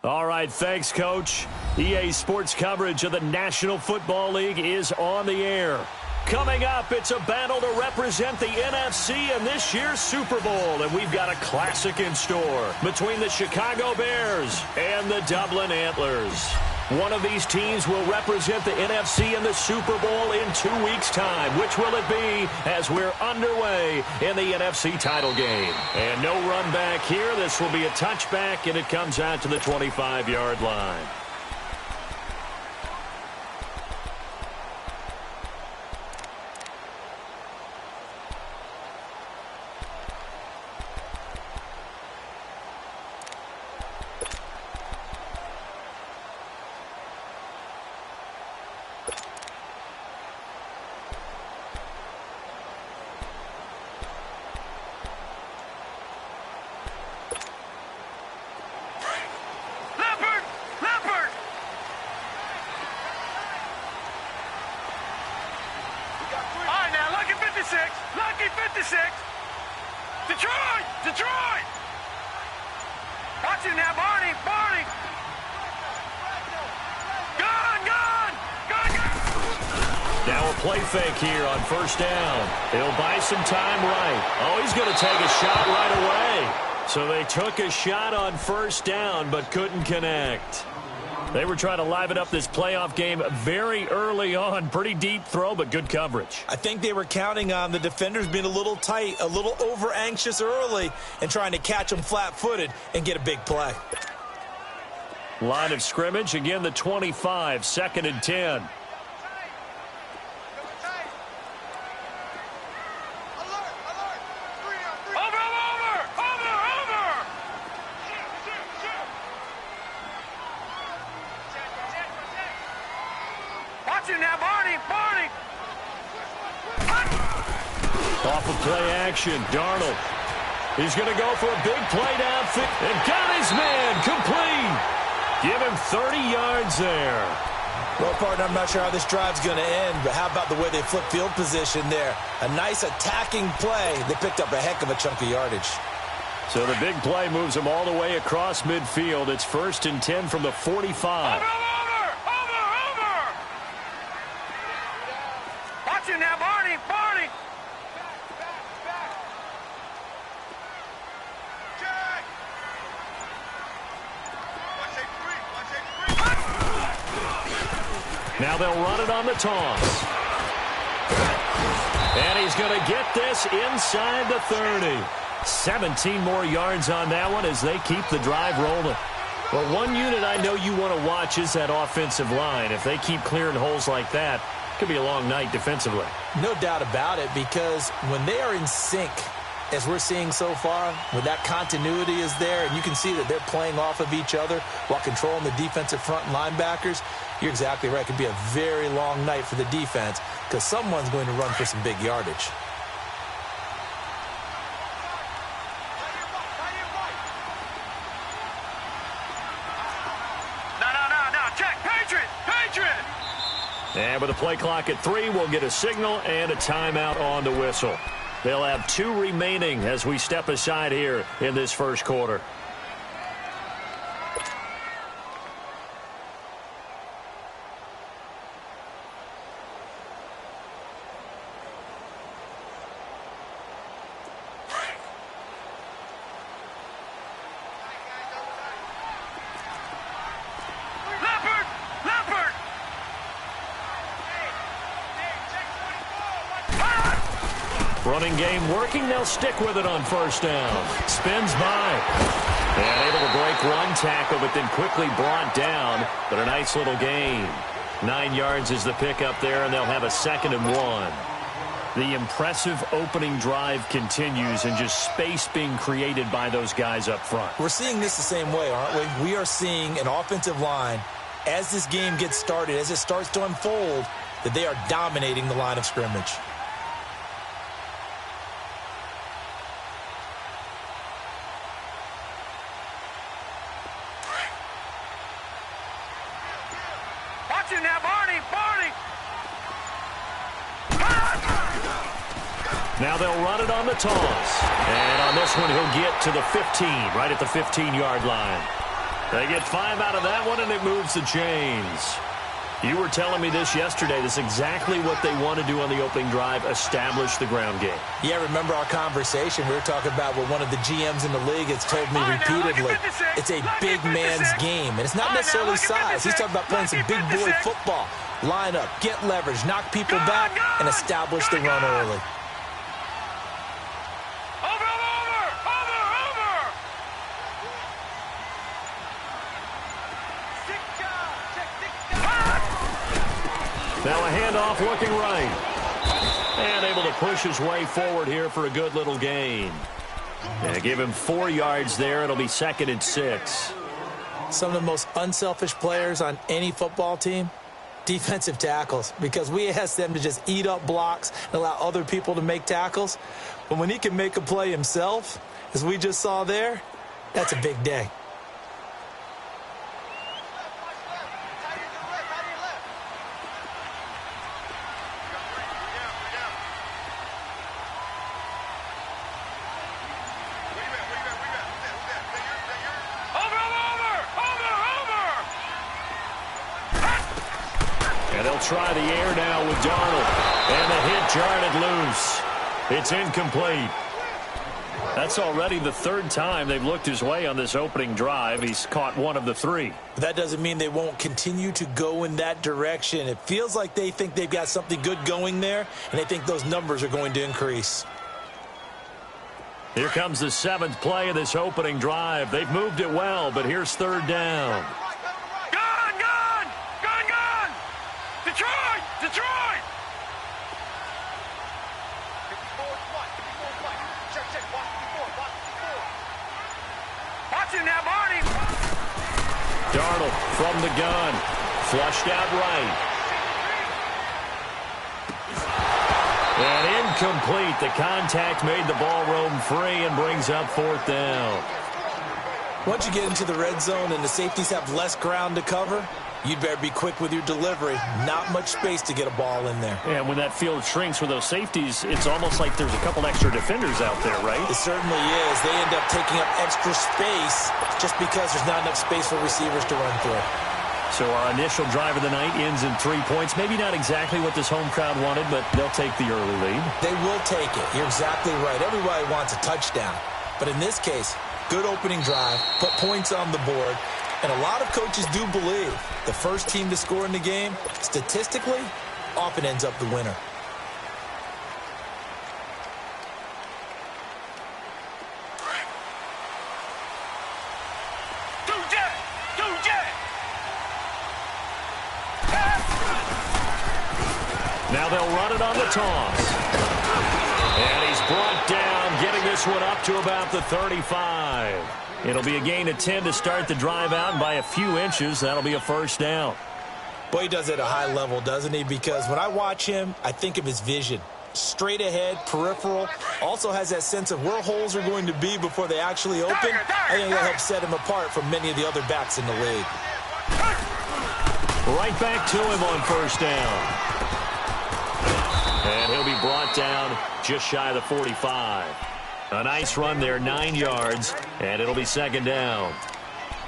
All right, thanks, Coach. EA Sports coverage of the National Football League is on the air. Coming up, it's a battle to represent the NFC in this year's Super Bowl, and we've got a classic in store between the Chicago Bears and the Dublin Antlers. One of these teams will represent the NFC in the Super Bowl in 2 weeks' time. Which will it be as we're underway in the NFC title game? And no run back here. This will be a touchback, and it comes out to the 25-yard line. Lucky 56. Detroit! Detroit! Watch him now, Barney! Barney! Gone! Gone! Gone! Gone! Now a play fake here on first down. He'll buy some time right. Oh, he's going to take a shot right away. So they took a shot on first down but couldn't connect. They were trying to liven up this playoff game very early on. Pretty deep throw, but good coverage. I think they were counting on the defenders being a little tight, a little over-anxious early, and trying to catch them flat-footed and get a big play. Line of scrimmage, again the 25, 2nd and 10. Off of play action, Darnold. He's going to go for a big play downfield and got his man complete. Give him 30 yards there. Well, partner, I'm not sure how this drive's going to end, but how about the way they flip field position there? A nice attacking play. They picked up a heck of a chunk of yardage. So the big play moves them all the way across midfield. It's 1st and 10 from the 45. Watch him now, Barney! Barney! Now they'll run it on the toss. And he's going to get this inside the 30. 17 more yards on that one as they keep the drive rolling. Well, one unit I know you want to watch is that offensive line. If they keep clearing holes like that, it could be a long night defensively. No doubt about it, because when they are in sync, as we're seeing so far, when that continuity is there, and you can see that they're playing off of each other while controlling the defensive front linebackers, you're exactly right. It could be a very long night for the defense because someone's going to run for some big yardage. No. Check. Patriot! Patriot! And with the play clock at 3, we'll get a signal and a timeout on the whistle. They'll have 2 remaining as we step aside here in this first quarter. Running game working. They'll stick with it on first down. Spins by. And able to break one tackle, but then quickly brought down. But a nice little gain. 9 yards is the pickup there, and they'll have a 2nd and 1. The impressive opening drive continues, and just space being created by those guys up front. We're seeing this the same way, aren't we? We are seeing an offensive line, as this game gets started, as it starts to unfold, that they are dominating the line of scrimmage. Now, Barney! Barney! Now they'll run it on the toss. And on this one, he'll get to the 15, right at the 15-yard line. They get 5 out of that one, and it moves the chains. You were telling me this yesterday. This is exactly what they want to do on the opening drive, establish the ground game. Yeah, remember our conversation? We were talking about what one of the GMs in the league has told me repeatedly. It's a big man's game, and it's not necessarily size. He's talking about playing some big boy football. Line up, get leverage, knock people back, and establish the run early. Now a handoff looking right. And able to push his way forward here for a good little gain. And give him 4 yards there. It'll be 2nd and 6. Some of the most unselfish players on any football team, defensive tackles, because we ask them to just eat up blocks and allow other people to make tackles. But when he can make a play himself, as we just saw there, that's a big day. Try the air now with Darnold. And the hit jarred it loose. It's incomplete. That's already the 3rd time they've looked his way on this opening drive. He's caught 1 of the 3. But that doesn't mean they won't continue to go in that direction. It feels like they think they've got something good going there, and they think those numbers are going to increase. Here comes the 7th play of this opening drive. They've moved it well, but here's 3rd down. Detroit! Watch him now, Barney! Darnold from the gun. Flushed out right. And incomplete. The contact made the ball roam free and brings up 4th down. Once you get into the red zone and the safeties have less ground to cover, you'd better be quick with your delivery. Not much space to get a ball in there. And when that field shrinks with those safeties, it's almost like there's a couple extra defenders out there, right? It certainly is. They end up taking up extra space just because there's not enough space for receivers to run through. So our initial drive of the night ends in 3 points. Maybe not exactly what this home crowd wanted, but they'll take the early lead. They will take it. You're exactly right. Everybody wants a touchdown. But in this case, good opening drive, put points on the board. And a lot of coaches do believe the first team to score in the game, statistically, often ends up the winner. Now they'll run it on the toss. And he's brought down, getting this one up to about the 35. It'll be a gain of 10 to start the drive out, and by a few inches, that'll be a 1st down. Boy, he does it at a high level, doesn't he? Because when I watch him, I think of his vision. Straight ahead, peripheral. Also has that sense of where holes are going to be before they actually open. I think that helps set him apart from many of the other backs in the league. Right back to him on 1st down. And he'll be brought down just shy of the 45. A nice run there, 9 yards, and it'll be 2nd down.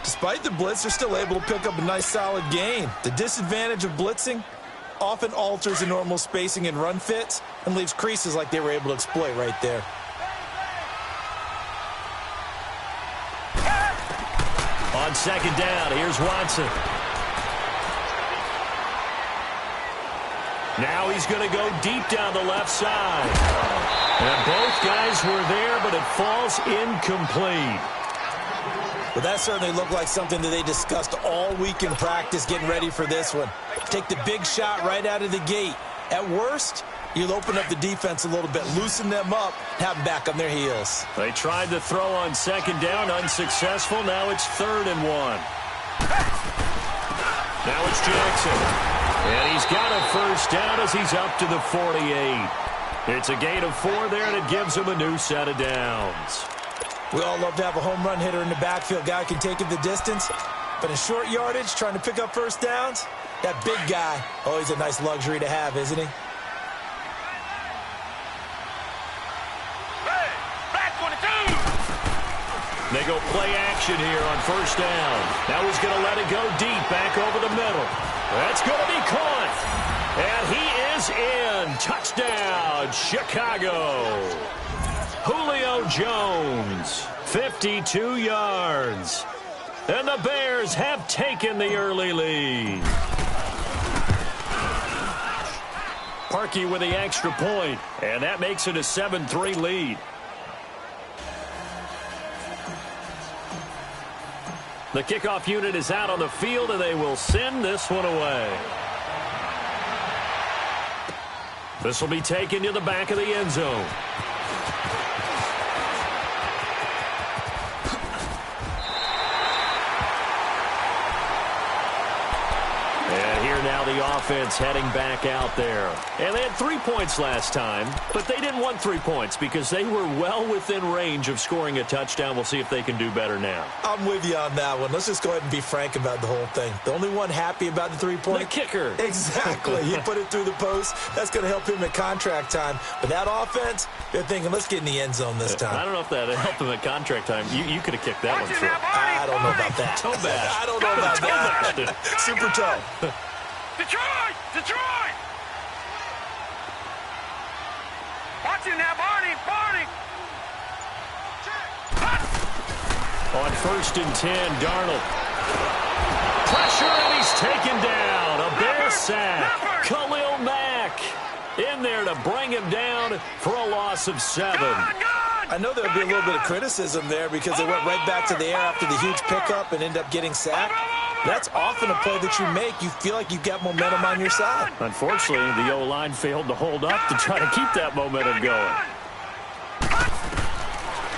Despite the blitz, they're still able to pick up a nice, solid gain. The disadvantage of blitzing often alters the normal spacing and run fits and leaves creases like they were able to exploit right there. On 2nd down, here's Watson. Now he's going to go deep down the left side. And both guys were there, but it falls incomplete. Well, that certainly looked like something that they discussed all week in practice getting ready for this one. Take the big shot right out of the gate. At worst, you'll open up the defense a little bit, loosen them up, have them back on their heels. They tried to throw on 2nd down, unsuccessful. Now it's 3rd and 1. Now it's Jackson. And he's got a 1st down as he's up to the 48. It's a gain of 4 there, and it gives him a new set of downs. We all love to have a home run hitter in the backfield. Guy can take it the distance. But in short yardage, trying to pick up 1st downs, that big guy, always a nice luxury to have, isn't he? They go play action here on first down. Now he's going to let it go deep, back over the middle. That's going to be caught. And he is in. Touchdown, Chicago. Julio Jones, 52 yards. And the Bears have taken the early lead. Parkey with the extra point, and that makes it a 7-3 lead. The kickoff unit is out on the field, and they will send this one away. This will be taken to the back of the end zone. Now the offense heading back out there. And they had 3 points last time, but they didn't want 3 points because they were well within range of scoring a touchdown. We'll see if they can do better now. I'm with you on that one. Let's just go ahead and be frank about the whole thing. The only one happy about the 3-point? The kicker. Exactly. He put it through the post. That's going to help him at contract time. But that offense, they're thinking, let's get in the end zone this time. I don't know if that helped him at contract time. You could have kicked that one short. I don't know about that. Toe bad. I don't know about that. Super toe. Detroit! Detroit! Watch him now, Barney! Barney! On first and 10, Darnold. Pressure, and he's taken down. A Bear sack. Khalil Mack in there to bring him down for a loss of 7. I know there'll be a little bit of criticism there because they went right back to the air after the huge pickup and end up getting sacked. That's often a play that you make. You feel like you've got momentum on your side. Unfortunately, the O-line failed to hold up to try to keep that momentum going.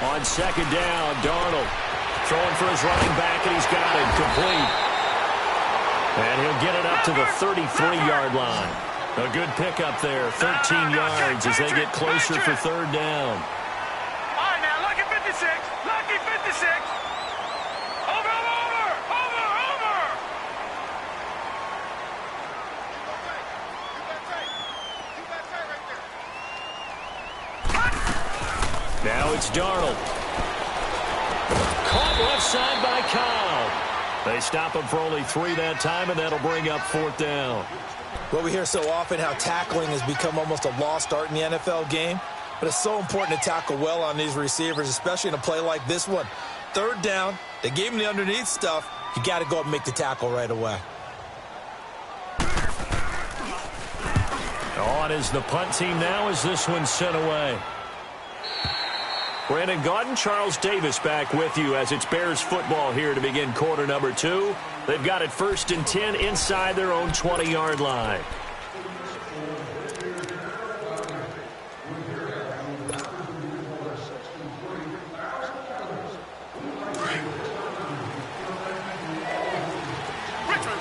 On second down, Darnold throwing for his running back, and he's got it complete. And he'll get it up to the 33-yard line. A good pickup there, 13 yards as they get closer for third down. All right, now, lucky 56. Lucky 56. Now it's Darnold. Caught left side by Cobb. They stop him for only 3 that time, and that'll bring up fourth down. Well, we hear so often how tackling has become almost a lost art in the NFL game, but it's so important to tackle well on these receivers, especially in a play like this one. Third down, they gave him the underneath stuff. You got to go up and make the tackle right away. On is the punt team now as this one's sent away. Brandon Gaudin, Charles Davis back with you as it's Bears football here to begin quarter number 2. They've got it first and 10 inside their own 20-yard line. Richmond.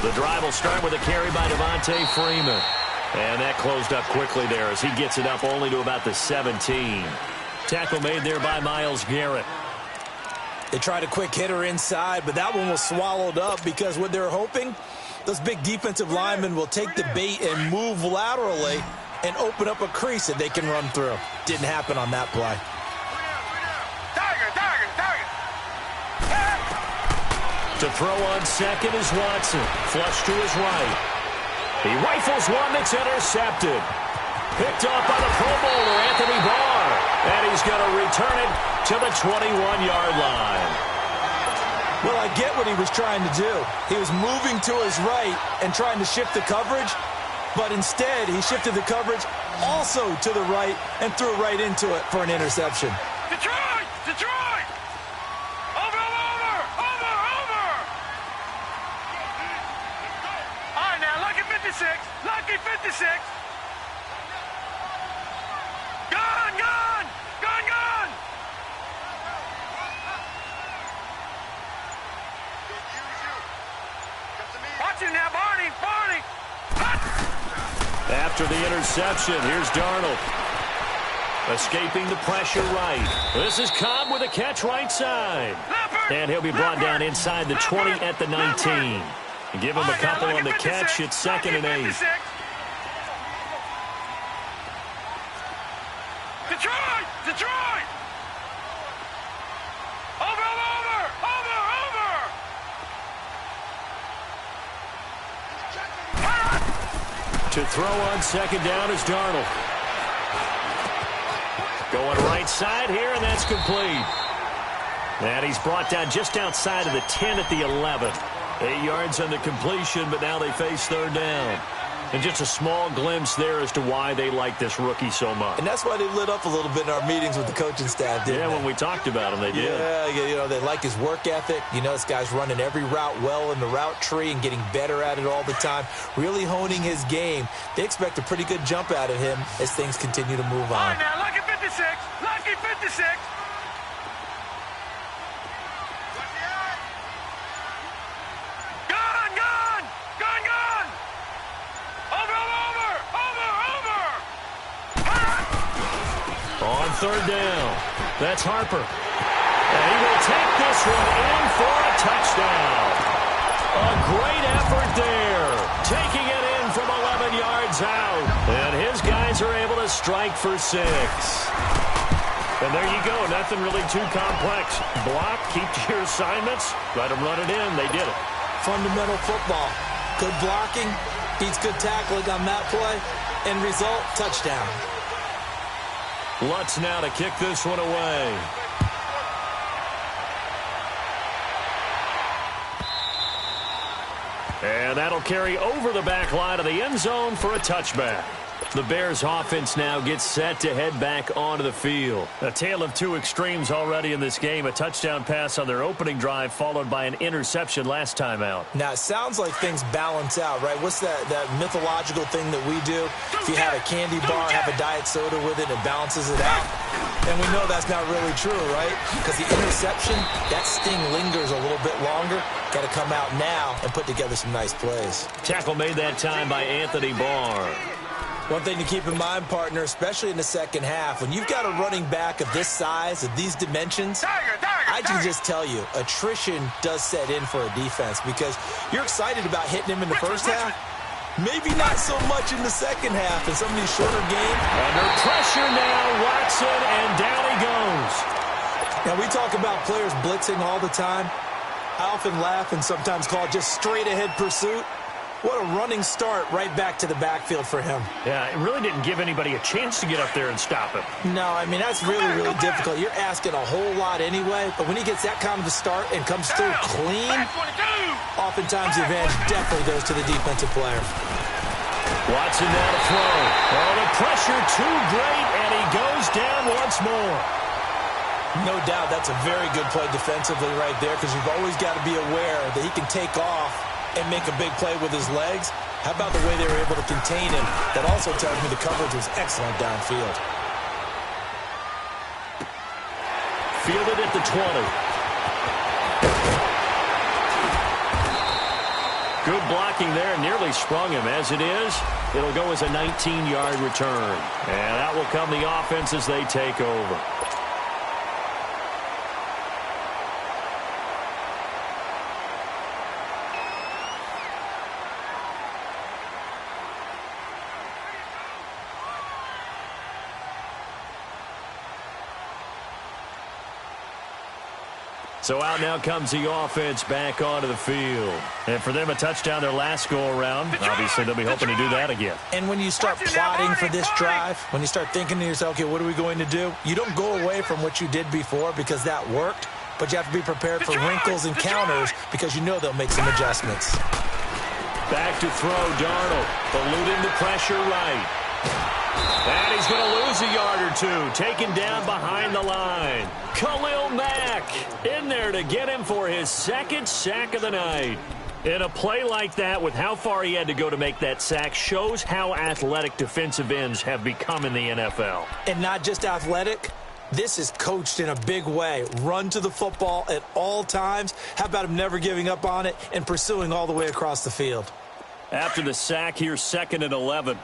The drive will start with a carry by Devontae Freeman. And that closed up quickly there as he gets it up only to about the 17. Tackle made there by Myles Garrett. They tried a quick hitter inside, but that one was swallowed up because what they're hoping, those big defensive linemen will take the bait and move laterally and open up a crease that they can run through. Didn't happen on that play. To throw on second is Watson. Flush to his right. He rifles one that's intercepted. Picked up by the Pro Bowler, Anthony Barr. And he's going to return it to the 21-yard line. Well, I get what he was trying to do. He was moving to his right and trying to shift the coverage, but instead he shifted the coverage also to the right and threw right into it for an interception. Detroit! Over! All right, now, lucky 56. Gone! Watch him now, Barney! After the interception, here's Darnold. Escaping the pressure right. This is Cobb with a catch right side. And he'll be brought down inside the 20 at the 19. Give him a couple on the catch. It's 2nd and 8. Detroit! Detroit! Over! To throw on 2nd down is Darnold. Going right side here, and that's complete. And he's brought down just outside of the 10 at the 11. 8 yards on the completion, but now they face 3rd down. And just a small glimpse there as to why they like this rookie so much. And that's why they lit up a little bit in our meetings with the coaching staff, didn't they? When we talked about him, they did. Yeah, they like his work ethic. This guy's running every route well in the route tree and getting better at it all the time, really honing his game. They expect a pretty good jump out of him as things continue to move on. All right, now, lucky 56. Lucky 56. On 3rd down, that's Harper. And he will take this one in for a touchdown. A great effort there, taking it in from 11 yards out. And his guys are able to strike for 6. And there you go, nothing really too complex. Block, keep to your assignments, let them run it in. They did it. Fundamental football. Good blocking, beats good tackling on that play. End result, touchdown. Lutz now to kick this one away. And that'll carry over the back line of the end zone for a touchback. The Bears offense now gets set to head back onto the field. A tale of two extremes already in this game. A touchdown pass on their opening drive followed by an interception last time out. Now, it sounds like things balance out, right? What's that mythological thing that we do? If you have a candy bar, have a diet soda with it, it balances it out. And we know that's not really true, right? Because the interception, that sting lingers a little bit longer. Got to come out now and put together some nice plays. Tackle made that time by Anthony Barr. One thing to keep in mind, partner, especially in the second half, when you've got a running back of this size, of these dimensions, I can just tell you, attrition does set in for a defense because you're excited about hitting him in the first half. Maybe not so much in the second half in some of these shorter games. Under pressure now, Watson, and down he goes. Now, we talk about players blitzing all the time. I often laugh and sometimes call it just straight-ahead pursuit. What a running start right back to the backfield for him. Yeah, it really didn't give anybody a chance to get up there and stop him. No, I mean, that's really, really difficult. You're asking a whole lot anyway, but when he gets that kind of a start and comes through clean, oftentimes the advantage definitely goes to the defensive player. Watson now to throw. Oh, the pressure too great, and he goes down once more. No doubt that's a very good play defensively right there because you've always got to be aware that he can take off and make a big play with his legs. How about the way they were able to contain him? That also tells me the coverage was excellent downfield. Fielded at the 20. Good blocking there, nearly sprung him. As it is, it'll go as a 19-yard return. And that will come the offense as they take over. So out now comes the offense back onto the field. And for them, a touchdown their last go-around. Obviously, they'll be hoping to do that again. And when you start plotting for this drive, when you start thinking to yourself, okay, what are we going to do? You don't go away from what you did before because that worked, but you have to be prepared for wrinkles and counters because you know they'll make some adjustments. Back to throw, Darnold, eluding the pressure right. And he's going to lose a yard or two, taken down behind the line. Khalil Mack in there to get him for his second sack of the night. In a play like that, with how far he had to go to make that sack, shows how athletic defensive ends have become in the NFL. And not just athletic. This is coached in a big way. Run to the football at all times. How about him never giving up on it and pursuing all the way across the field? After the sack, here's 2nd and 11.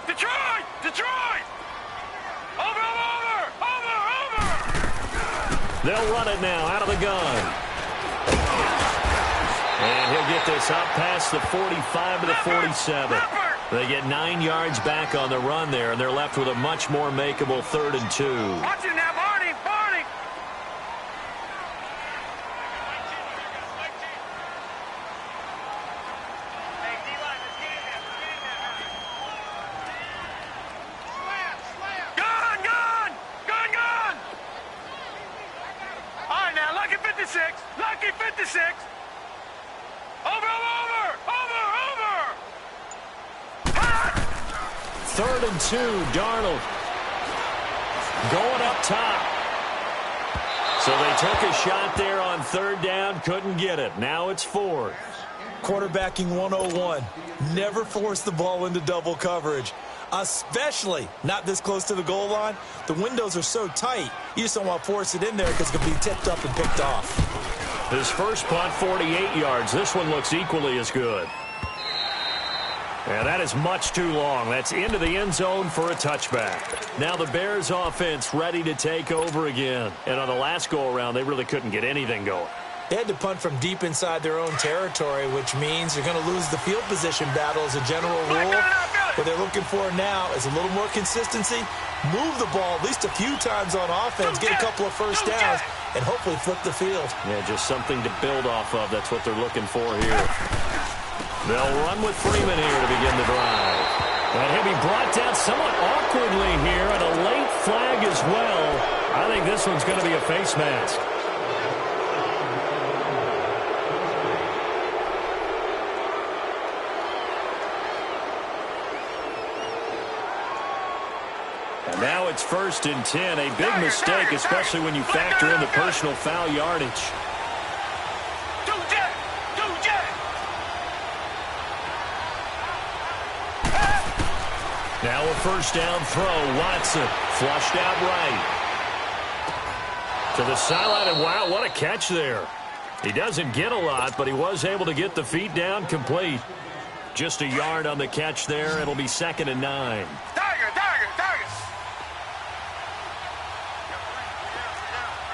Detroit! Detroit! Over! They'll run it now out of the gun. And he'll get this up past the 45 to the 47. They get 9 yards back on the run there, and they're left with a much more makeable 3rd and 2. Watch it now, Barney, Barney. Gun, gun, gun, gun. All right, now, Lucky 56, Lucky 56. Over, over, over, over. 3rd and 2, Darnold going up top. So they took a shot there on 3rd down, couldn't get it. Now it's 4th. Quarterbacking 101. Never force the ball into double coverage, especially not this close to the goal line. The windows are so tight, you just don't want to force it in there because it can be tipped up and picked off. His first punt, 48 yards. This one looks equally as good. And that is much too long. That's into the end zone for a touchback. Now the Bears offense ready to take over again. And on the last go-around, they really couldn't get anything going. They had to punt from deep inside their own territory, which means you're going to lose the field position battle as a general rule. What they're looking for now is a little more consistency, move the ball at least a few times on offense, get a couple of first downs, and hopefully flip the field. Yeah, just something to build off of. That's what they're looking for here. They'll run with Freeman here to begin the drive. And he'll be brought down somewhat awkwardly here, and a late flag as well. I think this one's going to be a face mask. And now it's 1st and 10. A big mistake, especially when you factor in the personal foul yardage. Now a 1st down throw. Watson flushed out right. To the sideline, and wow, what a catch there. He doesn't get a lot, but he was able to get the feet down complete. Just a yard on the catch there. It'll be 2nd and 9. Tiger, Tiger, Tiger.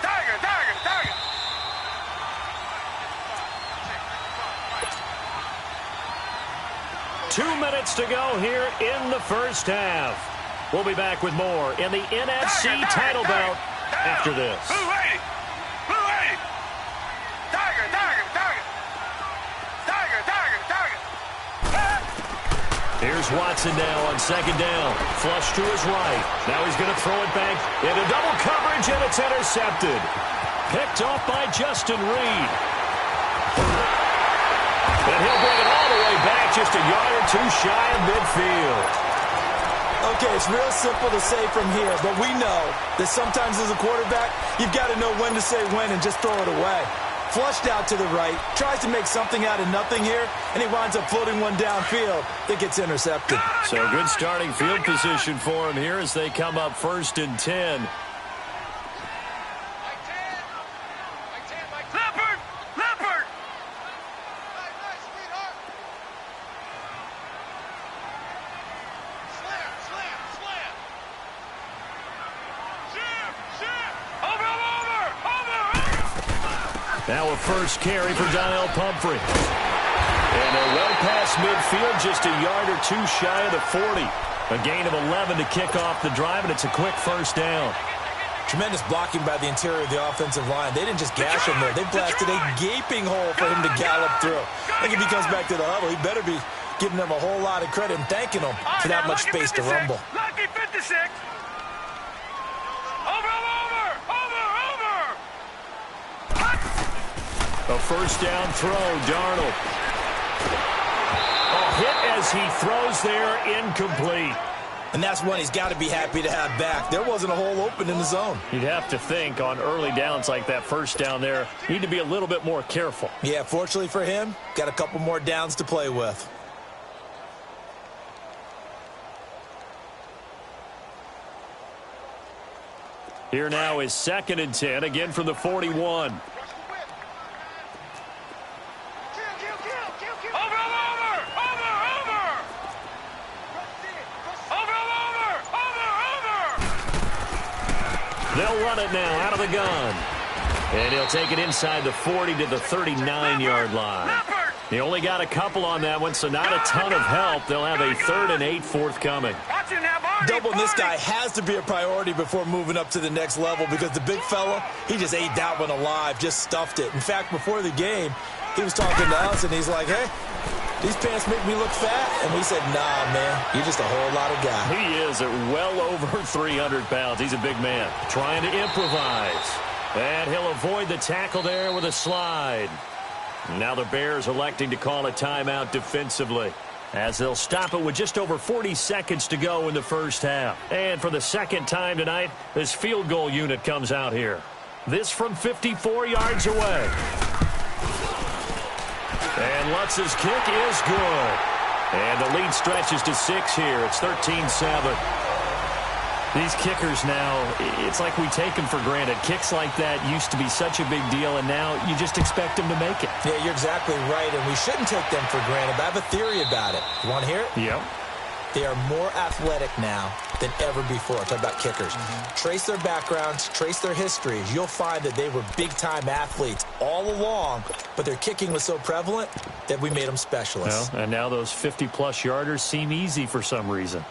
Tiger, Tiger, Tiger. 2 minutes to go here in the first half. We'll be back with more in the NFC title bout after this. Blue 80. Blue 80. Tiger, Tiger, Tiger. Tiger, Tiger, Tiger. Here's Watson now on 2nd down. Flush to his right. Now he's going to throw it back into double coverage, and it's intercepted. Picked off by Justin Reed. And he'll bring it all the way back, just a yard or two shy of midfield. Okay, it's real simple to say from here, but we know that sometimes as a quarterback, you've got to know when to say when and just throw it away. Flushed out to the right, tries to make something out of nothing here, and he winds up floating one downfield that gets intercepted. So good starting field position for him here as they come up 1st and 10. Leopard! Leopard! Now a first carry for Donnell Pumphrey. And they're well past midfield, just a yard or two shy of the 40. A gain of 11 to kick off the drive, and it's a quick 1st down. Tremendous blocking by the interior of the offensive line. They didn't just gash him there. They blasted a gaping hole for him to gallop through. I think if he comes back to the huddle, he better be giving them a whole lot of credit and thanking them for that much space to rumble. Lucky 56. Over, over, over, over. A 1st down throw, Darnold. A hit as he throws there, incomplete. And that's one he's got to be happy to have back. There wasn't a hole open in the zone. You'd have to think on early downs like that 1st down there, you need to be a little bit more careful. Yeah, fortunately for him, got a couple more downs to play with. Here now is 2nd and 10, again from the 41. They'll run it now out of the gun. And he'll take it inside the 40 to the 39-yard line. He only got a couple on that one, so not a ton of help. They'll have a 3rd and 8 forthcoming. Doubling this guy has to be a priority before moving up to the next level because the big fella, he just ate that one alive, just stuffed it. In fact, before the game, he was talking to us, and he's like, hey, these pants make me look fat. And we said, nah, man, you're just a whole lot of guy. He is at well over 300 pounds. He's a big man trying to improvise. And he'll avoid the tackle there with a slide. Now the Bears electing to call a timeout defensively, as they'll stop it with just over 40 seconds to go in the first half. And for the second time tonight, this field goal unit comes out here. This from 54 yards away. And Lutz's kick is good. And the lead stretches to 6 here. It's 13-7. These kickers now, it's like we take them for granted. Kicks like that used to be such a big deal, and now you just expect them to make it. Yeah, you're exactly right, and we shouldn't take them for granted. But I have a theory about it. You want to hear it? Yep. They are more athletic now than ever before. Talk about kickers. Trace their backgrounds, trace their histories. You'll find that they were big-time athletes all along, but their kicking was so prevalent that we made them specialists. Well, and now those 50-plus yarders seem easy for some reason.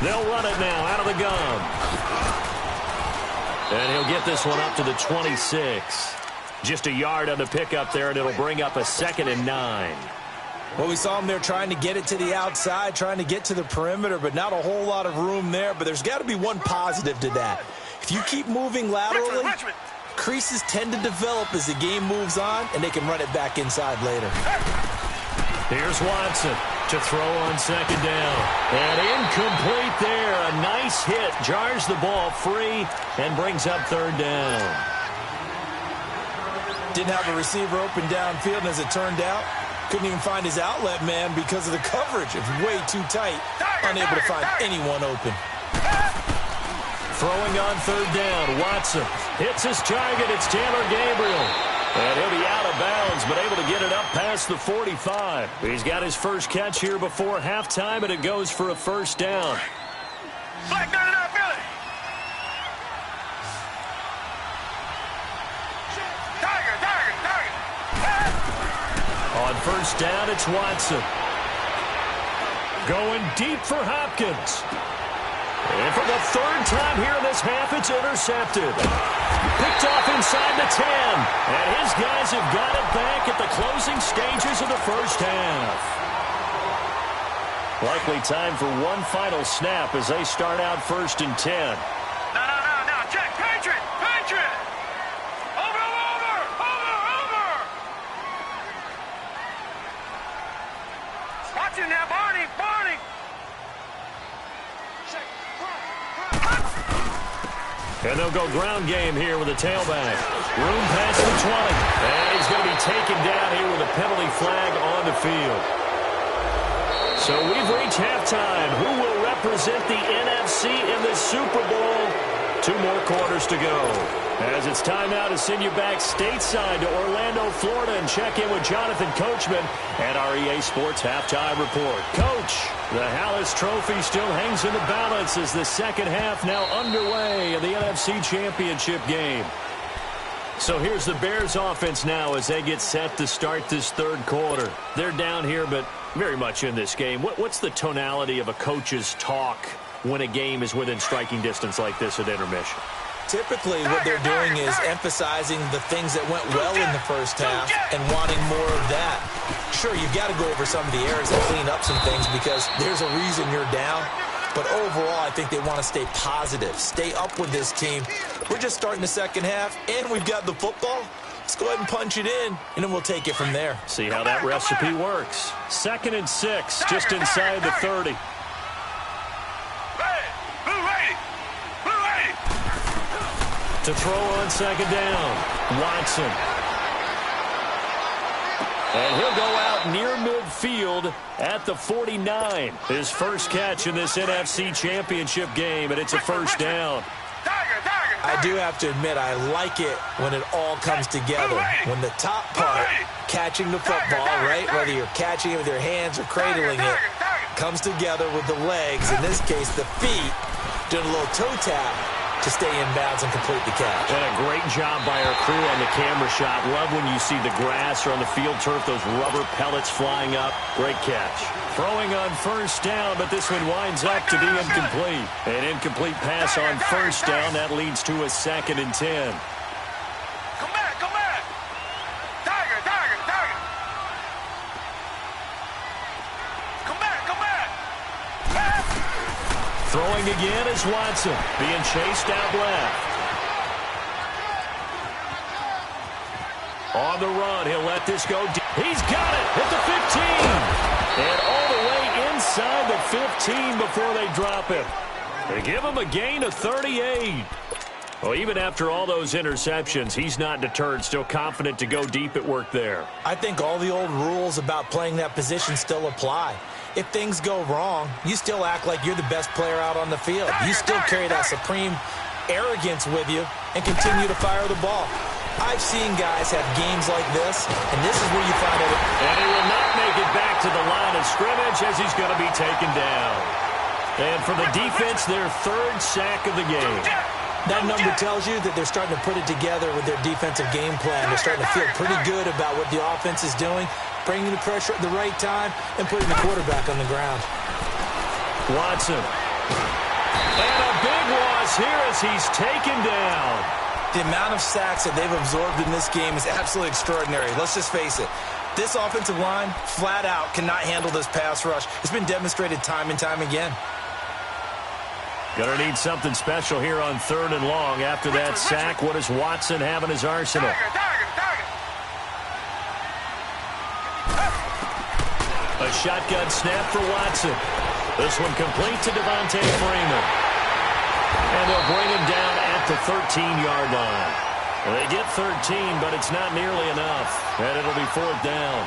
They'll run it now out of the gun. And he'll get this one up to the 26. Just a yard on the pickup there, and it'll bring up a 2nd and 9. Well, we saw him there trying to get it to the outside, trying to get to the perimeter, but not a whole lot of room there. But there's got to be one positive to that. If you keep moving laterally, creases tend to develop as the game moves on, and they can run it back inside later. Here's Watson to throw on 2nd down. And incomplete there. A nice hit. Jars the ball free and brings up 3rd down. Didn't have a receiver open downfield, and as it turned out, couldn't even find his outlet man because of the coverage. It was way too tight. Unable to find anyone open. Throwing on 3rd down. Watson hits his target. It's Taylor Gabriel. And he'll be out of bounds, but able to get it up past the 45. He's got his first catch here before halftime, and it goes for a 1st down. Flag down in our belly. Tiger. On 1st down, it's Watson. Going deep for Hopkins. And for the 3rd time here in this half, it's intercepted. Picked off inside the 10. And his guys have got it back at the closing stages of the first half. Likely time for one final snap as they start out 1st and 10. No. Check. Patriot. Over. Watch him now, Barney. And they'll go ground game here with a tailback. Room past the 20. And he's going to be taken down here with a penalty flag on the field. So we've reached halftime. Who will represent the NFC in the Super Bowl? 2 more quarters to go. As it's time now to send you back stateside to Orlando, Florida, and check in with Jonathan Coachman at our EA Sports Halftime Report. Coach, the Hallis Trophy still hangs in the balance as the second half now underway in the NFC Championship game. So here's the Bears offense now as they get set to start this 3rd quarter. They're down here, but very much in this game. What's the tonality of a coach's talk when a game is within striking distance like this at intermission? Typically, what they're doing is emphasizing the things that went well in the first half and wanting more of that. Sure, you've got to go over some of the errors and clean up some things because there's a reason you're down. But overall, I think they want to stay positive, stay up with this team. We're just starting the second half, and we've got the football. Let's go ahead and punch it in, and then we'll take it from there. See how that recipe works. 2nd and 6, just inside the 30. To throw on 2nd down, Watson. And he'll go out near midfield at the 49. His first catch in this NFC Championship game, and it's a 1st down. I do have to admit, I like it when it all comes together. When the top part, catching the football, right, whether you're catching it with your hands or cradling it, comes together with the legs, in this case the feet, doing a little toe tap to stay in bounds and complete the catch. And a great job by our crew on the camera shot. Love when you see the grass or on the field turf, those rubber pellets flying up. Great catch. Throwing on first down, but this one winds up to be incomplete. An incomplete pass on first down. That leads to a 2nd and 10. Come back, come back. Tiger, tiger, tiger. Come back, come back. Throwing again is Watson, being chased out left. On the run, he'll let this go deep. He's got it at the 15. And all the way inside the 15 before they drop him. They give him a gain of 38. Well, even after all those interceptions, he's not deterred, still confident to go deep at work there. I think all the old rules about playing that position still apply. If things go wrong, you still act like you're the best player out on the field. You still carry that supreme arrogance with you and continue to fire the ball. I've seen guys have games like this, and this is where you find it. And he will not make it back to the line of scrimmage as he's going to be taken down. And for the defense, their 3rd sack of the game. That number tells you that they're starting to put it together with their defensive game plan. They're starting to feel pretty good about what the offense is doing, bringing the pressure at the right time, and putting the quarterback on the ground. Watson. And a big loss here as he's taken down. The amount of sacks that they've absorbed in this game is absolutely extraordinary. Let's just face it. This offensive line, flat out, cannot handle this pass rush. It's been demonstrated time and time again. Gonna need something special here on 3rd and long. After that sack, what does Watson have in his arsenal? A shotgun snap for Watson. This one complete to Devontae Freeman. And they'll bring him down at the 13-yard line. They get 13, but it's not nearly enough. And it'll be 4th down.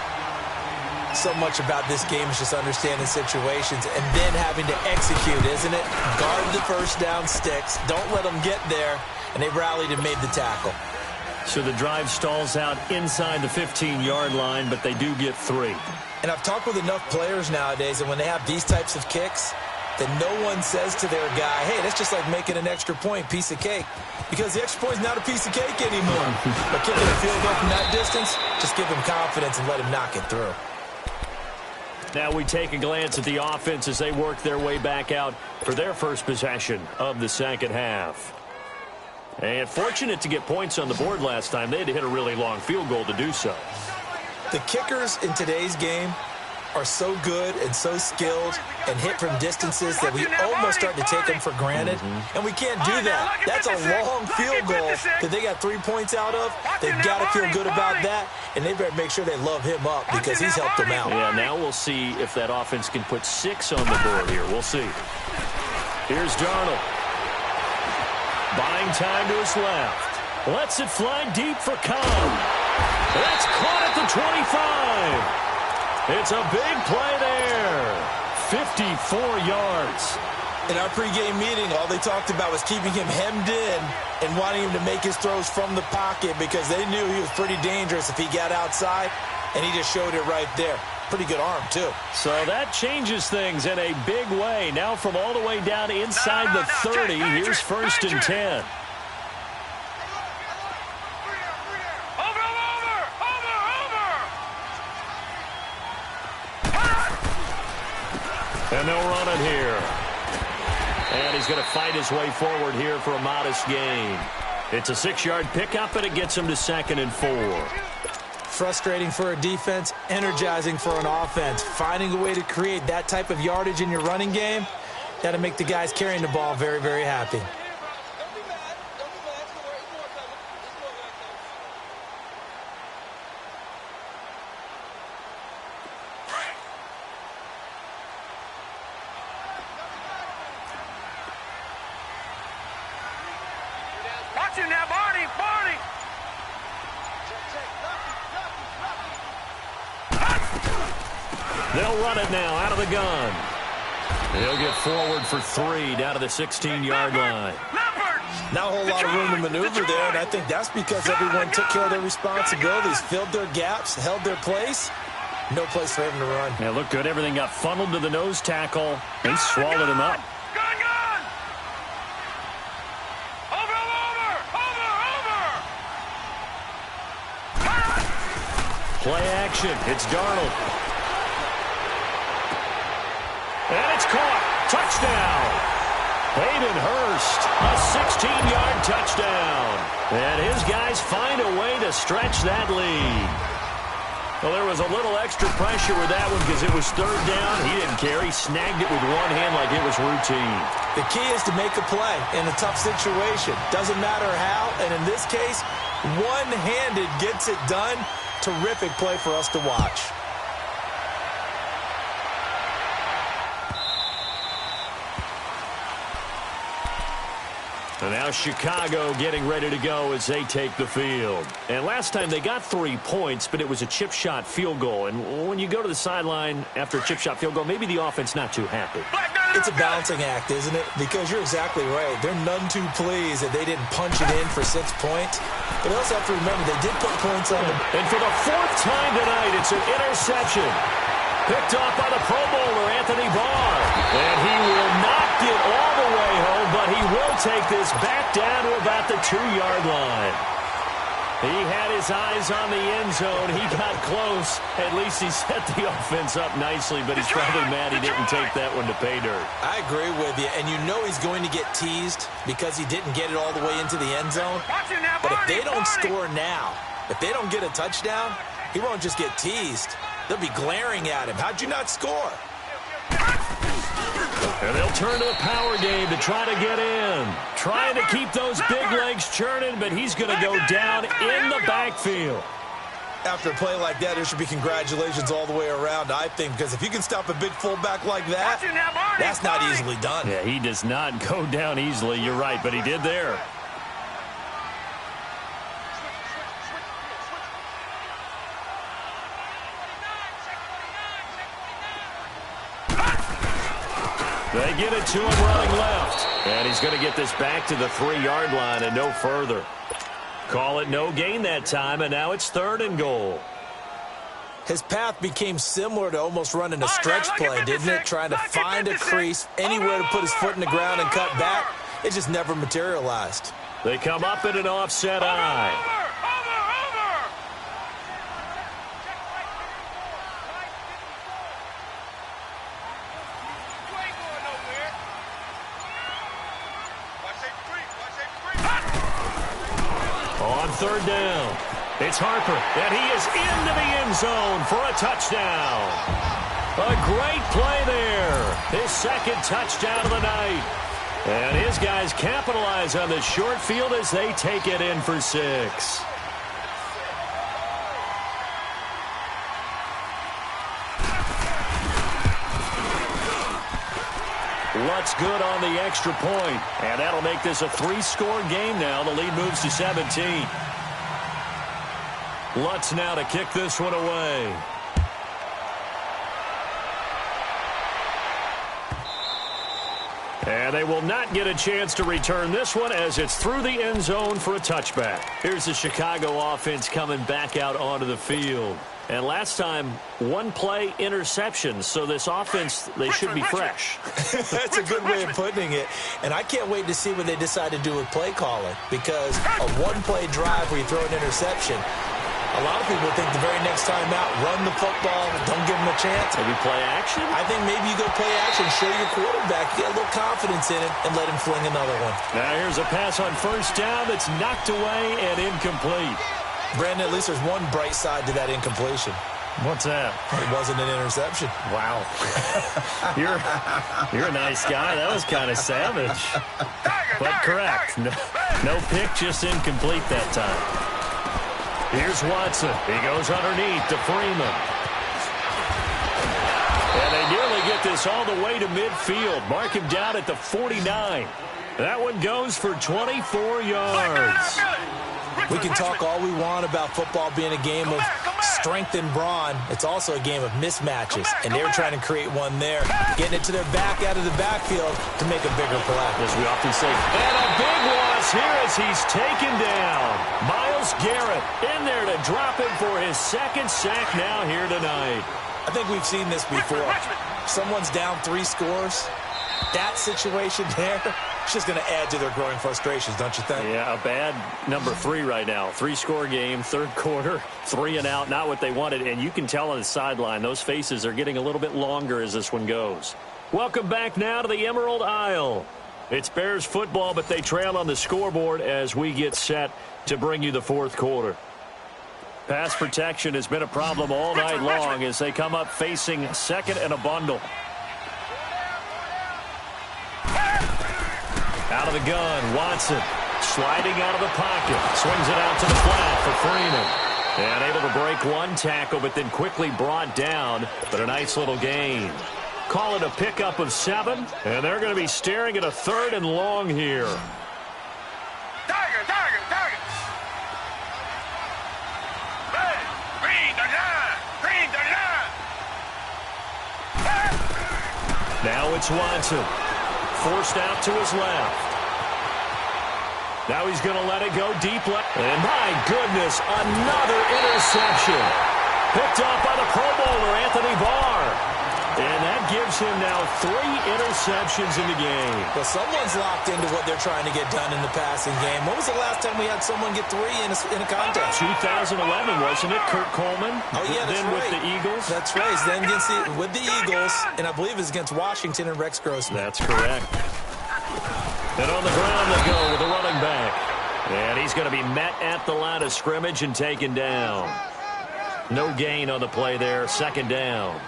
So much about this game is just understanding situations and then having to execute, isn't it? Guard the first down sticks. Don't let them get there. And they rallied and made the tackle. So the drive stalls out inside the 15-yard line, but they do get 3. And I've talked with enough players nowadays, and when they have these types of kicks, that no one says to their guy, hey, that's just like making an extra point, piece of cake. Because the extra point is not a piece of cake anymore. But kicking a field goal from that distance, just give him confidence and let him knock it through. Now we take a glance at the offense as they work their way back out for their first possession of the 2nd half. And fortunate to get points on the board last time. They had to hit a really long field goal to do so. The kickers in today's game are so good and so skilled and hit from distances that we almost start to take them for granted. And we can't do that. That's a long field goal that they got 3 points out of. They've got to feel good about that, and they better make sure they love him up because he's helped them out. Yeah, now we'll see if that offense can put 6 on the board here. We'll see. Here's Darnold. Buying time to his left. Lets it fly deep for Cobb. That's caught at the 25. It's a big play there. 54 yards. In our pregame meeting, all they talked about was keeping him hemmed in and wanting him to make his throws from the pocket because they knew he was pretty dangerous if he got outside, and he just showed it right there. Pretty good arm, too. So that changes things in a big way. Now from all the way down inside the 30, here's 1st and 10. And they'll run it here. And he's going to fight his way forward here for a modest gain. It's a 6-yard pickup, and it gets him to 2nd and 4. Frustrating for a defense, energizing for an offense. Finding a way to create that type of yardage in your running game, got to make the guys carrying the ball very, very happy. Watch him now, Barney, Barney. They'll run it now out of the gun. They'll get forward for 3 down to the 16-yard line. Leopard. Not a whole lot of room to maneuver there, and I think that's because everyone took care of their responsibilities, filled their gaps, held their place. No place for him to run. Yeah, looked good. Everything got funneled to the nose tackle. He swallowed him up. Gun! Over! Play action. It's Darnold. And it's caught. Touchdown. Hayden Hurst, a 16-yard touchdown. And his guys find a way to stretch that lead. Well, there was a little extra pressure with that one because it was third down. He didn't care. He snagged it with one hand like it was routine. The key is to make a play in a tough situation. Doesn't matter how, and in this case, one-handed gets it done. Terrific play for us to watch. And now Chicago getting ready to go as they take the field. And last time they got 3 points, but it was a chip shot field goal. And when you go to the sideline after a chip shot field goal, maybe the offense not too happy. It's a balancing act, isn't it? Because you're exactly right. They're none too pleased that they didn't punch it in for 6 points. But they also have to remember they did put points on them. And for the 4th time tonight, it's an interception. Picked off by the Pro Bowler, Anthony Barr. And he will not get all the way home, but he will take this back down to about the 2-yard line. He had his eyes on the end zone. He got close. At least he set the offense up nicely, but he's probably mad he didn't take that one to pay dirt. I agree with you, and you know he's going to get teased because he didn't get it all the way into the end zone. But if they don't score now, if they don't get a touchdown, he won't just get teased. They'll be glaring at him. How'd you not score? And they'll turn to the power game to try to get in. Trying to keep those big legs churning, but he's going to go down in the backfield. After a play like that, there should be congratulations all the way around, I think, because if you can stop a big fullback like that, that's not easily done. Yeah, he does not go down easily. You're right, but he did there. They get it to him running left. And he's going to get this back to the 3-yard line and no further. Call it no gain that time, and now it's 3rd and goal. His path became similar to almost running a stretch play, didn't it? Trying to find a crease, anywhere to put his foot in the ground and cut back. It just never materialized. They come up in an offset eye. On 3rd down, it's Harper, and he is into the end zone for a touchdown. A great play there. His 2nd touchdown of the night. And his guys capitalize on the short field as they take it in for 6. Lutz good on the extra point, and that'll make this a 3-score game now. The lead moves to 17. Lutz now to kick this one away. And they will not get a chance to return this one as it's through the end zone for a touchback. Here's the Chicago offense coming back out onto the field. And last time, 1-play interception. So this offense, they should be fresh. That's a good way of putting it. And I can't wait to see what they decide to do with play calling. Because a 1-play drive where you throw an interception, a lot of people think the very next time out, run the football, don't give them a chance. Maybe play action? I think maybe you go play action, show your quarterback, get a little confidence in it, and let him fling another one. Now here's a pass on 1st down that's knocked away and incomplete. Brandon, at least there's one bright side to that incompletion. What's that? It wasn't an interception. Wow. You're a nice guy. That was kind of savage. But correct. No pick, just incomplete that time. Here's Watson. He goes underneath to Freeman. And they nearly get this all the way to midfield. Mark him down at the 49. That one goes for 24 yards. We can talk all we want about football being a game of strength and brawn, it's also a game of mismatches. And they were trying to create one there, getting it to their back out of the backfield to make a bigger play. As we often say, and a big loss here as he's taken down. Myles Garrett in there to drop him for his second sack now here tonight. I think we've seen this before. Someone's down 3 scores. That situation there, it's just going to add to their growing frustrations, don't you think? Yeah, a bad number 3 right now. 3-score game, third quarter, 3 and out, not what they wanted. And you can tell on the sideline, those faces are getting a little bit longer as this one goes. Welcome back now to the Emerald Isle. It's Bears football, but they trail on the scoreboard as we get set to bring you the fourth quarter. Pass protection has been a problem all night long as they come up facing second and a bundle. Out of the gun, Watson sliding out of the pocket. Swings it out to the flat for Freeman. And able to break one tackle, but then quickly brought down. But a nice little gain. Call it a pickup of 7. And they're going to be staring at a 3rd and long here. Tiger, Tiger, Tiger. Hey, green the line, green the line. Now it's Watson. Forced out to his left. Now he's going to let it go deep left. And my goodness, another interception. Picked off by the Pro Bowler, Anthony Barr. And that gives him now 3 interceptions in the game. Well, someone's locked into what they're trying to get done in the passing game. When was the last time we had someone get 3 in a contest? 2011, wasn't it? Kurt Coleman. Oh, yeah, that's then right. with the Eagles. That's right. Then with the Eagles, and I believe it's against Washington and Rex Grossman. That's correct. And on the ground they go with the running back. And he's going to be met at the line of scrimmage and taken down. No gain on the play there. Second down.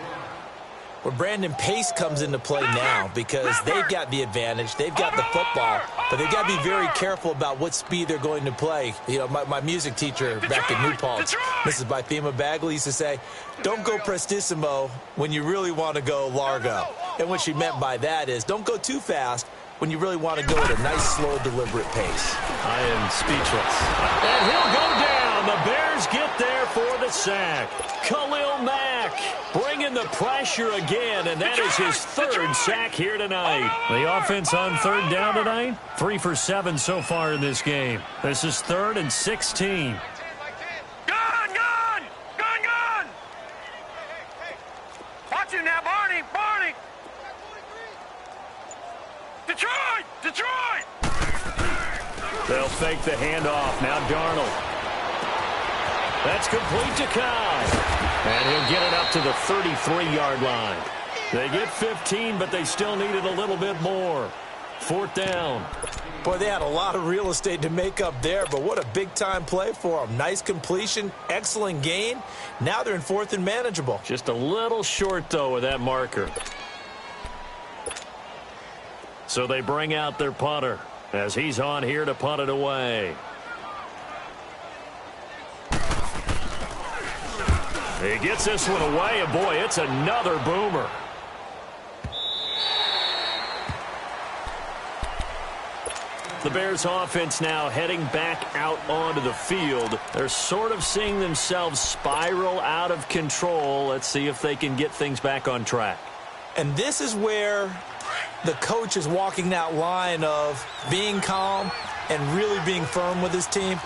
Where Brandon Pace comes into play now because they've got the advantage. They've got the football, but they've got to be very careful about what speed they're going to play. You know, my music teacher back at New Paltz, Mrs. Bythema Bagley, used to say, don't go prestissimo when you really want to go largo. And what she meant by that is don't go too fast when you really want to go at a nice, slow, deliberate pace. I am speechless. And he'll go down. The Bears get there for the sack. Khalil Mack bringing the pressure again, and that is his 3rd sack here tonight. The offense on 3rd down tonight, 3 for 7 so far in this game. This is 3rd and 16. Gun, gun, gun, gun. Watch him now, Barney, Barney. Detroit, Detroit. They'll fake the handoff. Now Darnold. That's complete to Kai. And he'll get it up to the 33-yard line. They get 15, but they still needed a little bit more. 4th down. Boy, they had a lot of real estate to make up there, but what a big-time play for them. Nice completion, excellent gain. Now they're in 4th and manageable. Just a little short, though, with that marker. So they bring out their punter as he's on here to punt it away. He gets this one away, and boy, it's another boomer. The Bears offense now heading back out onto the field. They're sort of seeing themselves spiral out of control. Let's see if they can get things back on track. And this is where the coach is walking that line of being calm and really being firm with his team.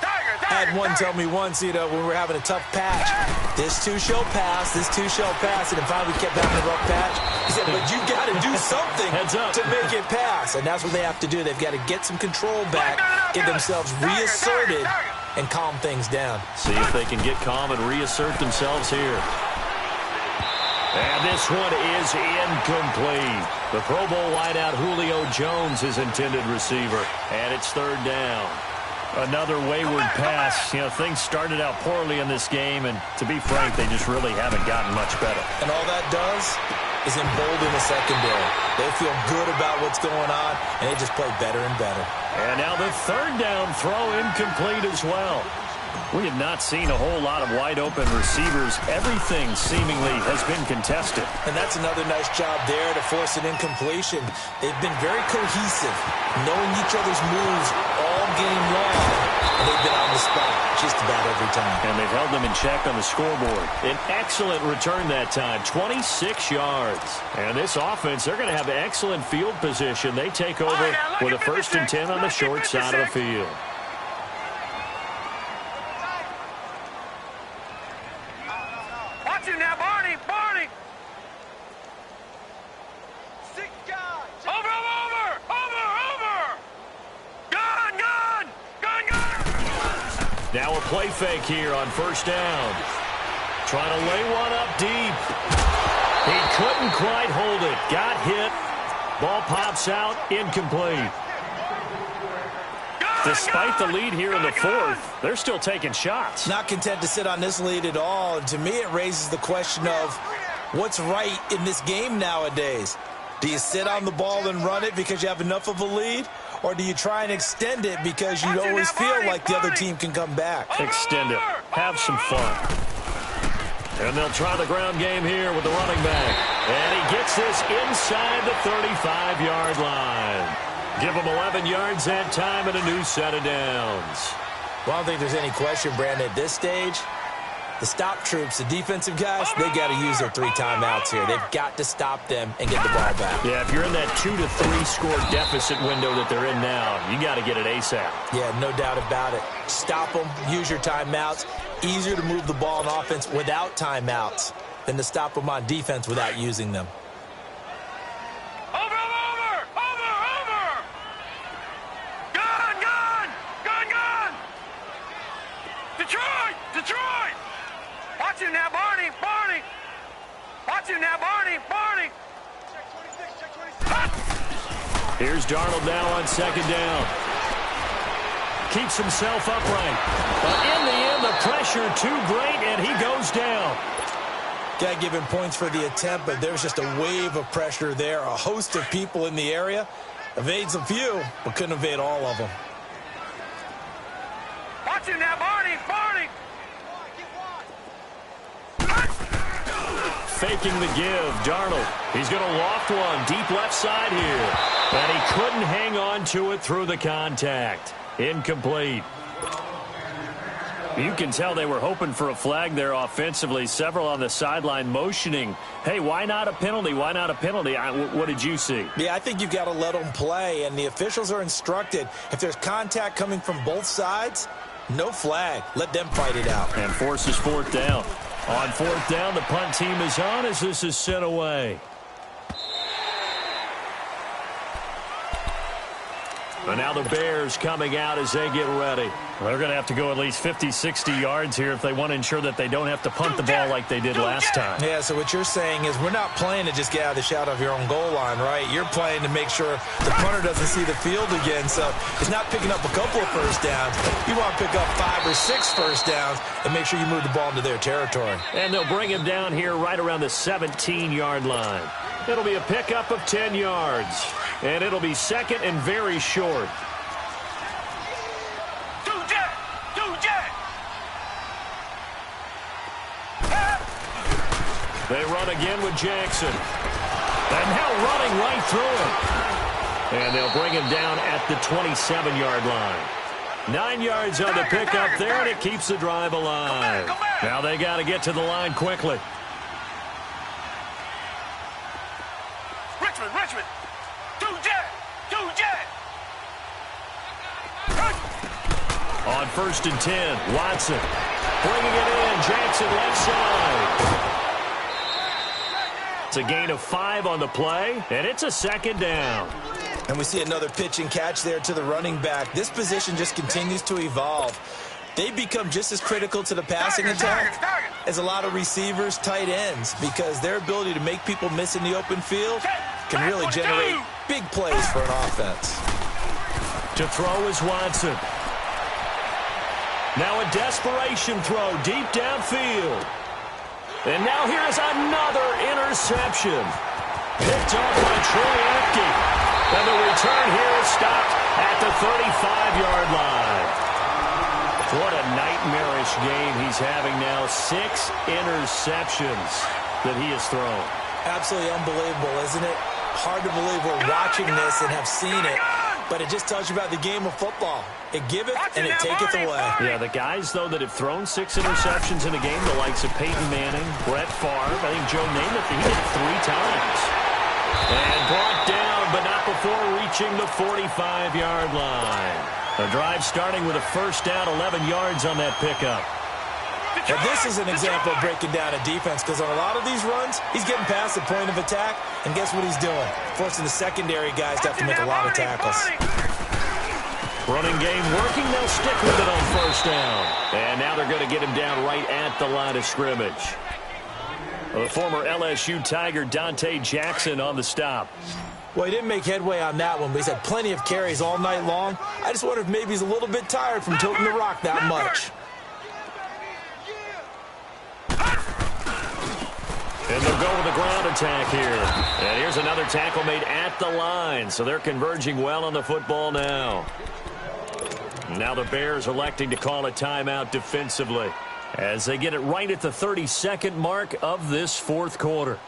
I had one tell me once, you know, when we were having a tough patch, this too shall pass, this too shall pass, and finally we kept having a rough patch. He said, but you got to do something to make it pass, and that's what they have to do. They've got to get some control back, get themselves reasserted, and calm things down. See if they can get calm and reassert themselves here. And this one is incomplete. The Pro Bowl wideout Julio Jones is intended receiver, and it's 3rd down. Another wayward pass. You know, things started out poorly in this game, and to be frank, they just really haven't gotten much better. And all that does is embolden the secondary. They feel good about what's going on, and they just play better and better. And now the 3rd down throw incomplete as well. We have not seen a whole lot of wide-open receivers. Everything seemingly has been contested. And that's another nice job there to force an incompletion. They've been very cohesive, knowing each other's moves all game long, and they've been on the spot. just about every time. And they've held them in check on the scoreboard. An excellent return that time, 26 yards. And this offense, they're going to have excellent field position. They take over with a 1st and 10 on the short side of the field. Watch him now, Barney. Barney. Over. Gun. Now a play fake here on 1st down. Trying to lay one up deep. He couldn't quite hold it. Got hit. Ball pops out. Incomplete. Despite the lead here in the 4th, they're still taking shots. Not content to sit on this lead at all. And to me, it raises the question of what's right in this game nowadays. Do you sit on the ball and run it because you have enough of a lead? Or do you try and extend it because you always feel like the other team can come back? Extend it. Have some fun. And they'll try the ground game here with the running back. And he gets this inside the 35-yard line. Give him 11 yards that time and a new set of downs. Well, I don't think there's any question, Brandon, at this stage. The stop troops, the defensive guys, they got to use their 3 timeouts here. They've got to stop them and get the ball back. Yeah, if you're in that 2 to 3 score deficit window that they're in now, you got to get it ASAP. Yeah, no doubt about it. Stop them, use your timeouts. Easier to move the ball on offense without timeouts than to stop them on defense without using them. Over. Gun. Detroit. Watch him now, Barney. Watch him now, Barney. Here's Darnold now on 2nd down. Keeps himself upright. But in the end, the pressure too great, and he goes down. Got to give him points for the attempt, but there's just a wave of pressure there. A host of people in the area. Evades a few, but couldn't evade all of them. Watch him now, Barney. Faking the give, Darnold. He's going to loft one deep left side here. And he couldn't hang on to it through the contact. Incomplete. You can tell they were hoping for a flag there offensively. Several on the sideline motioning, hey, why not a penalty? Why not a penalty? What did you see? Yeah, I think you've got to let them play, and the officials are instructed. If there's contact coming from both sides, no flag. Let them fight it out. And forces 4th down. On 4th down, the punt team is on as this is sent away. And now the Bears coming out as they get ready. They're going to have to go at least 50, 60 yards here if they want to ensure that they don't have to punt the ball like they did last time. Yeah, so what you're saying is we're not playing to just get out of the shadow of your own goal line, right? You're playing to make sure the punter doesn't see the field again. So it's not picking up a couple of 1st downs. You want to pick up 5 or 6 1st downs and make sure you move the ball into their territory. And they'll bring him down here right around the 17-yard line. It'll be a pickup of 10 yards. And it'll be 2nd and very short. They run again with Jackson. And now running right through him. And they'll bring him down at the 27-yard line. 9 yards on the pickup there, and it keeps the drive alive. Now they got to get to the line quickly. Richmond. Do jet. On 1st and 10, Watson bringing it in. Jackson left side. It's a gain of 5 on the play, and it's a 2nd down. And we see another pitch and catch there to the running back. This position just continues to evolve. They become just as critical to the passing attack as a lot of receivers, tight ends, because their ability to make people miss in the open field can really generate big plays for an offense. To throw is Watson. Now a desperation throw deep downfield. And now here's another interception. Picked off by Troy Apke. And the return here is stopped at the 35-yard line. What a nightmarish game he's having now. 6 interceptions that he has thrown. Absolutely unbelievable, isn't it? Hard to believe we're watching this and have seen it. but it just tells you about the game of football. It giveth and it taketh away. Yeah, the guys, though, that have thrown 6 interceptions in a game, the likes of Peyton Manning, Brett Favre, I think Joe Namath, he did it 3 times. And brought down, but not before reaching the 45-yard line. The drive starting with a first down, 11 yards on that pickup. And this is an example of breaking down a defense, because on a lot of these runs, he's getting past the point of attack, and guess what he's doing? Forcing the secondary guys to have to make a lot of tackles. Running game working, they'll stick with it on first down. And now they're going to get him down right at the line of scrimmage. The former LSU Tiger Dante Jackson on the stop. Well, he didn't make headway on that one, but he's had plenty of carries all night long. I just wonder if maybe he's a little bit tired from tilting the rock that much. And they'll go with the ground attack here. And here's another tackle made at the line. So they're converging well on the football now. Now the Bears electing to call a timeout defensively as they get it right at the 32nd mark of this fourth quarter.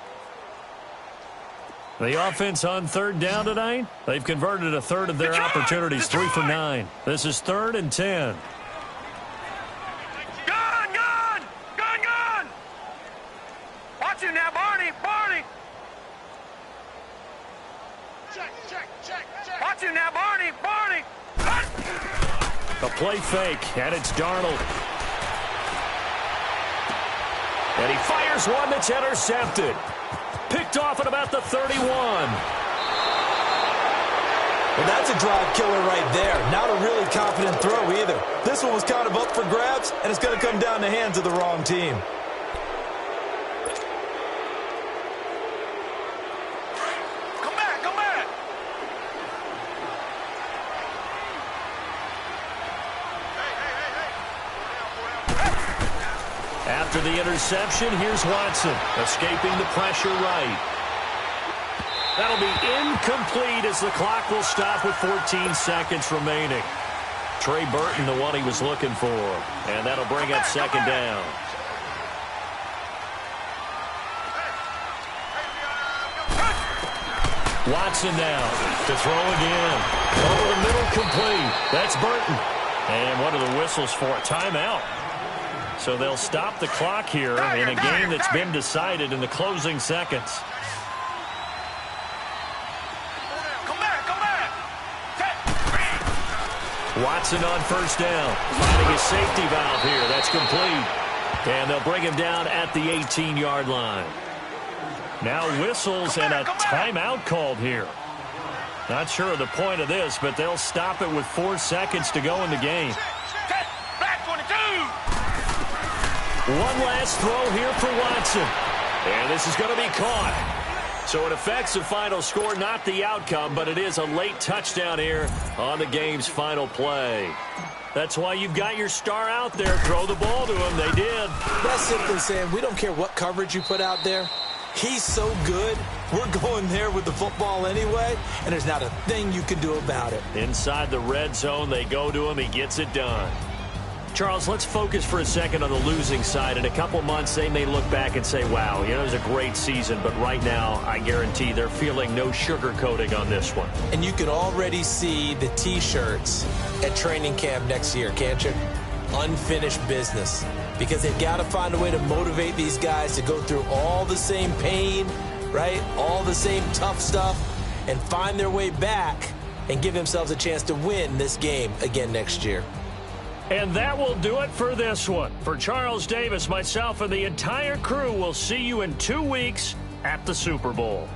The offense on third down tonight, they've converted a third of their opportunities, 3 for 9. This is 3rd and 10. Watch him now, Barney. Watch him now, Barney. A play fake, and it's Darnold. And he fires one that's intercepted. Picked off at about the 31. Well, that's a drive killer right there. Not a really confident throw either. This one was kind of up for grabs, and it's going to come down the hands of the wrong team. After the interception, here's Watson, escaping the pressure right. That'll be incomplete as the clock will stop with 14 seconds remaining. Trey Burton, the one he was looking for, and that'll bring up second down. Watson now to throw again. Over the middle, complete. That's Burton. And what are the whistles for? Timeout. So they'll stop the clock here in a game that's been decided in the closing seconds. Come back. Watson on first down. Finding a safety valve here. That's complete. And they'll bring him down at the 18-yard line. Now whistles and a timeout called here. Not sure of the point of this, but they'll stop it with 4 seconds to go in the game. Back 22. One last throw here for Watson. And this is going to be caught. So it affects the final score, not the outcome, but it is a late touchdown here on the game's final play. That's why you've got your star out there. Throw the ball to him. They did. That's simply saying we don't care what coverage you put out there. He's so good, we're going there with the football anyway, and there's not a thing you can do about it. Inside the red zone, they go to him. He gets it done. Charles, let's focus for a second on the losing side. In a couple months, they may look back and say, wow, it was a great season. But right now, I guarantee they're feeling no sugarcoating on this one. And you can already see the T-shirts at training camp next year, can't you? Unfinished business. Because they've got to find a way to motivate these guys to go through all the same pain, right? All the same tough stuff, and find their way back and give themselves a chance to win this game again next year. And that will do it for this one. For Charles Davis, myself, and the entire crew, we'll see you in 2 weeks at the Super Bowl.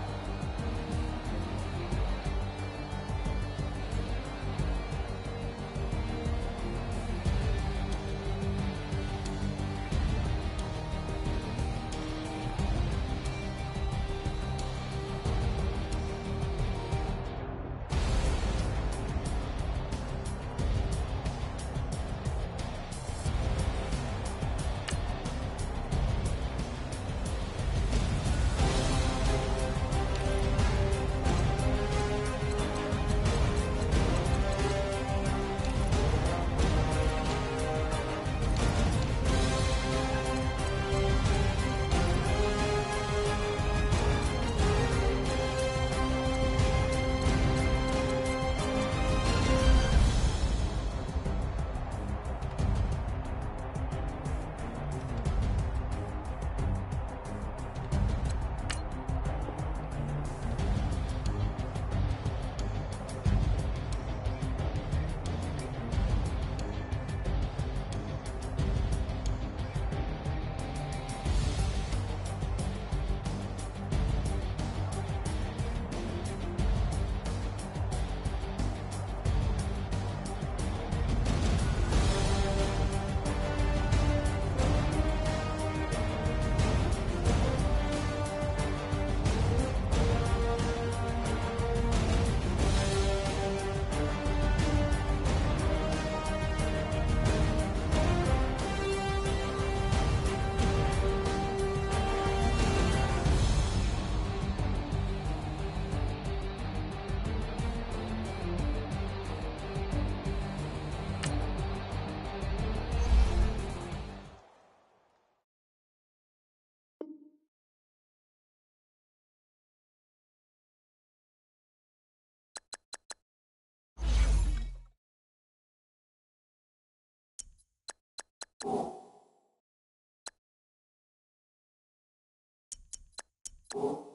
You